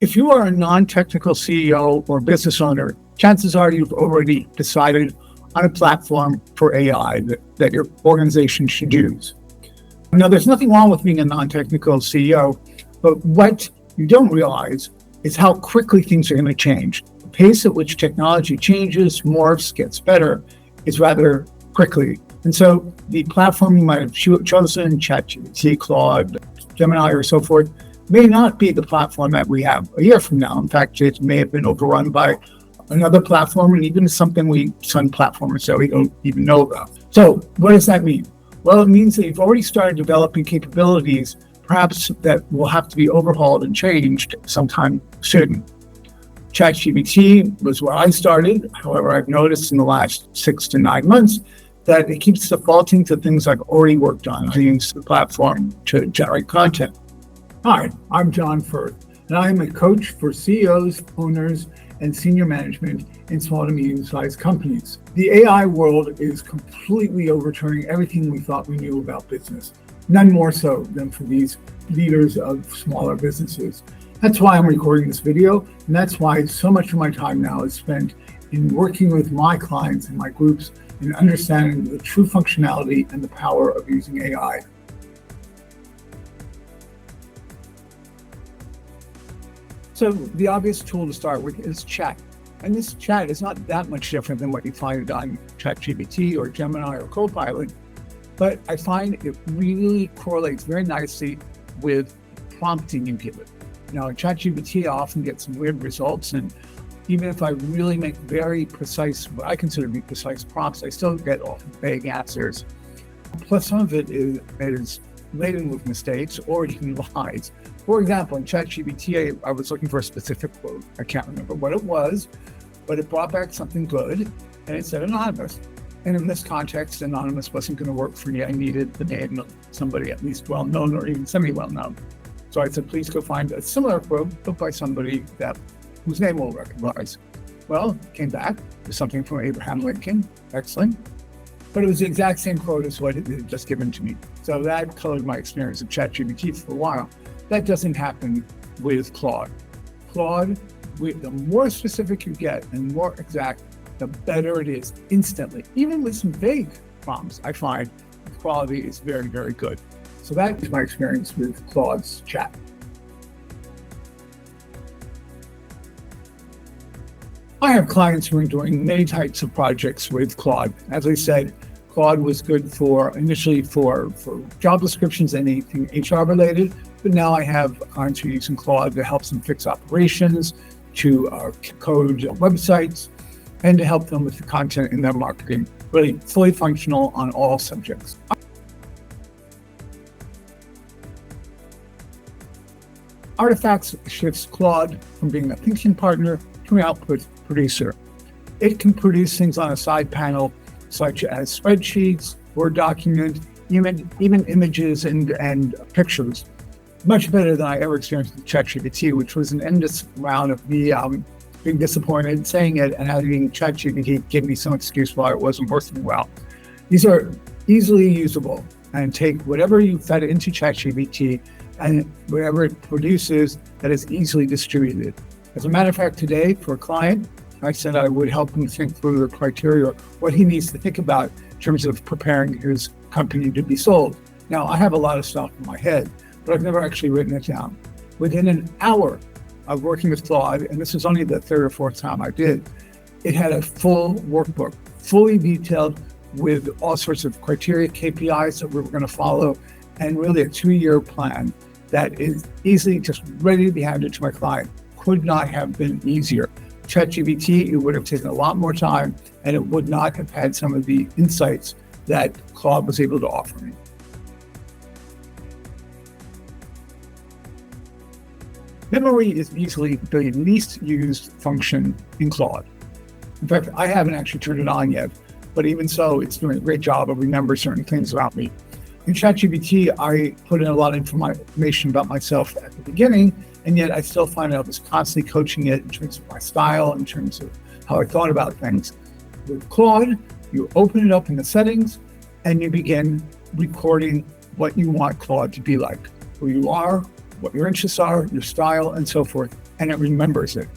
If you are a non-technical CEO or business owner, chances are you've already decided on a platform for AI that your organization should use. Now, there's nothing wrong with being a non-technical CEO, but what you don't realize is how quickly things are going to change. The pace at which technology changes, morphs, gets better is rather quickly. And so the platform you might have chosen, ChatGPT, Claude, Gemini, or so forth, may not be the platform that we have a year from now. In fact, it may have been overrun by another platform and even some platforms that we don't even know about. So what does that mean? Well, it means that you've already started developing capabilities, perhaps that will have to be overhauled and changed sometime soon. ChatGPT was where I started. However, I've noticed in the last 6 to 9 months that it keeps defaulting to things I've already worked on. I use the platform to generate content. Hi, I'm John Firth, and I am a coach for CEOs, owners, and senior management in small to medium-sized companies. The AI world is completely overturning everything we thought we knew about business, none more so than for these leaders of smaller businesses. That's why I'm recording this video, and that's why so much of my time now is spent in working with my clients and my groups in understanding the true functionality and the power of using AI. So the obvious tool to start with is chat. And this chat is not that much different than what you find on ChatGPT or Gemini or Copilot, but I find it really correlates very nicely with prompting you give it. Now, in ChatGPT, I often get some weird results, and even if I really make very precise, what I consider to be precise prompts, I still get often vague answers. Plus, some of it is laden with mistakes or even lies. For example, in ChatGPT, I was looking for a specific quote. I can't remember what it was, but it brought back something good, and it said anonymous. And in this context, anonymous wasn't going to work for me. I needed the name of somebody at least well-known or even semi-well-known. So I said, please go find a similar quote, but by somebody whose name we'll recognize. Well, it came back with something from Abraham Lincoln. Excellent. But it was the exact same quote as what it had just given to me. So that colored my experience of ChatGPT for a while. That doesn't happen with Claude. Claude, the more specific you get and more exact, the better it is instantly. Even with some vague prompts, I find the quality is very, very good. So that is my experience with Claude's chat. I have clients who are doing many types of projects with Claude. As I said, Claude was good initially for job descriptions and anything HR related, but now I have clients who are using Claude to help them fix operations, to code websites, and to help them with the content in their marketing. Really fully functional on all subjects. Artifacts shifts Claude from being a thinking partner to an output producer. It can produce things on a side panel, such as spreadsheets, Word document, even images and pictures, much better than I ever experienced with ChatGPT, which was an endless round of me being disappointed, saying it, and having ChatGPT give me some excuse why it wasn't working well. These are easily usable, and take whatever you fed into ChatGPT and whatever it produces that is easily distributed. As a matter of fact, today for a client, I said I would help him think through the criteria, what he needs to think about in terms of preparing his company to be sold. Now, I have a lot of stuff in my head, but I've never actually written it down. Within an hour of working with Claude, and this was only the third or fourth time I did, it had a full workbook, fully detailed with all sorts of criteria, KPIs that we were going to follow, and really a 2-year plan that is easily just ready to be handed to my client. Could not have been easier. ChatGPT, it would have taken a lot more time, and it would not have had some of the insights that Claude was able to offer me. Memory is easily the least used function in Claude. In fact, I haven't actually turned it on yet, but even so, it's doing a great job of remembering certain things about me. In ChatGPT, I put in a lot of information about myself at the beginning, and yet I still find I was constantly coaching it in terms of my style, in terms of how I thought about things. With Claude, you open it up in the settings, and you begin recording what you want Claude to be like, who you are, what your interests are, your style, and so forth. and it remembers it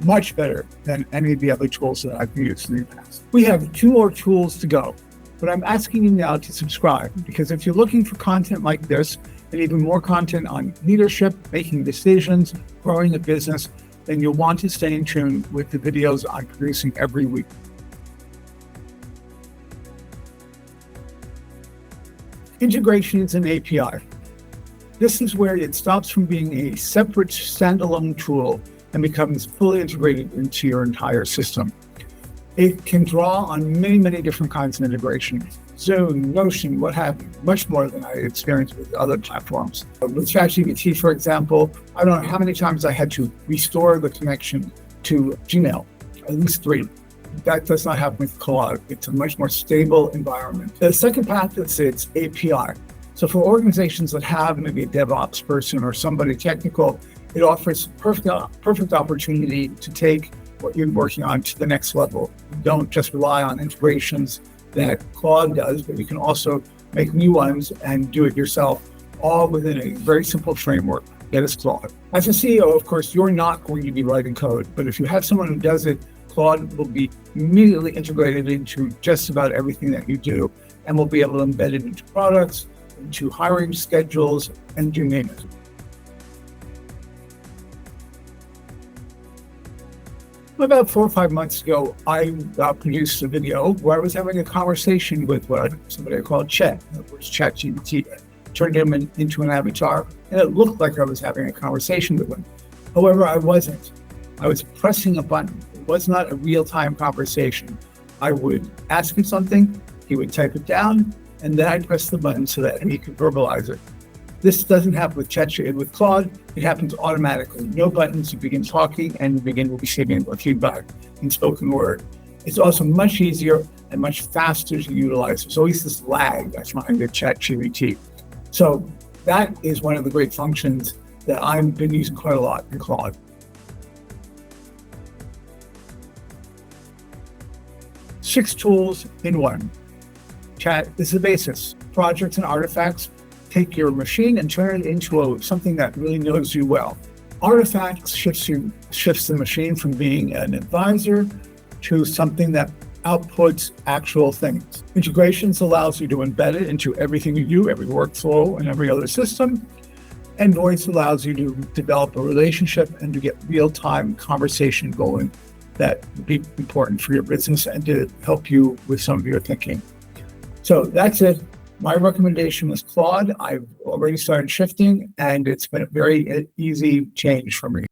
much better than any of the other tools that I've used in the past. We have 2 more tools to go, but I'm asking you now to subscribe, because if you're looking for content like this and even more content on leadership, making decisions, growing a business, then you'll want to stay in tune with the videos I'm producing every week. Integrations and API. This is where it stops from being a separate standalone tool and becomes fully integrated into your entire system. It can draw on many, many different kinds of integrations. Zoom, Notion, what have you, much more than I experienced with other platforms. With ChatGPT, for example, I don't know how many times I had to restore the connection to Gmail, at least 3. That does not happen with Claude. It's a much more stable environment. The second path is its API. So for organizations that have maybe a DevOps person or somebody technical, it offers perfect opportunity to take what you're working on to the next level. You don't just rely on integrations that Claude does, but you can also make new ones and do it yourself, all within a very simple framework that is Claude. As a CEO, of course, you're not going to be writing code, but if you have someone who does it, Claude will be immediately integrated into just about everything that you do, and will be able to embed it into products, into hiring schedules, and you name it. About 4 or 5 months ago, I produced a video where I was having a conversation with somebody I called Chet, which ChatGPT turned him into an avatar, and it looked like I was having a conversation with him. However, I wasn't. I was pressing a button. It was not a real-time conversation. I would ask him something, he would type it down, and then I'd press the button so that he could verbalize it. This doesn't happen with ChatGPT. With Claude, it happens automatically. No buttons, you begin talking and you begin receiving feedback in spoken word. It's also much easier and much faster to utilize. There's always this lag that's behind the ChatGPT. So that is one of the great functions that I've been using quite a lot in Claude. Six tools in one. Chat is the basis. Projects and artifacts take your machine and turn it into something that really knows you well. Artifacts shifts the machine from being an advisor to something that outputs actual things. Integrations allows you to embed it into everything you do, every workflow and every other system. And voice allows you to develop a relationship and to get real-time conversation going that would be important for your business and to help you with some of your thinking. So that's it. My recommendation was Claude. I've already started shifting, and it's been a very easy change for me.